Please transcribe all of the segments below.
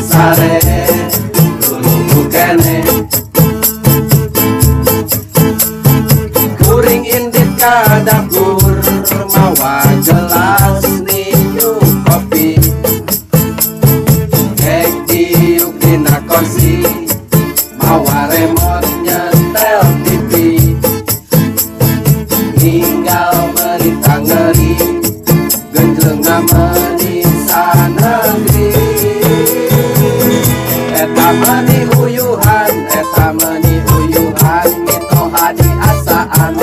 Sare dulu kene kuring indit ka dapur mawa gelas niu kopi kek diuk dina kursi mawa remote nyetel TV ninggal berita ngeri genjlengna menisa negeri. Eta meni uyuhan mitoha di asaan.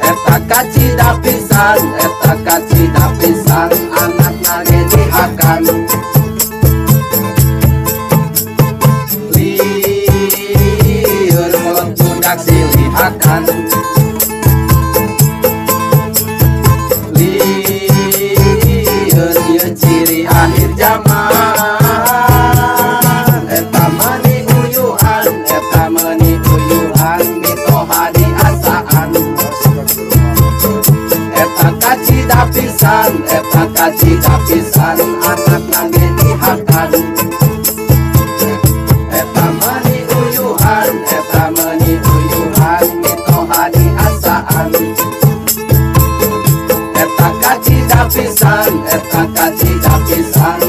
Eta kacida pisan anak nage dihakan. Liur mulut budak silihakan. Liur ieu ciri akhir zaman. Eta kacida pisan anak nage dihakan. Eta meni uyuhan mitoha di asaan. Eta kacida pisan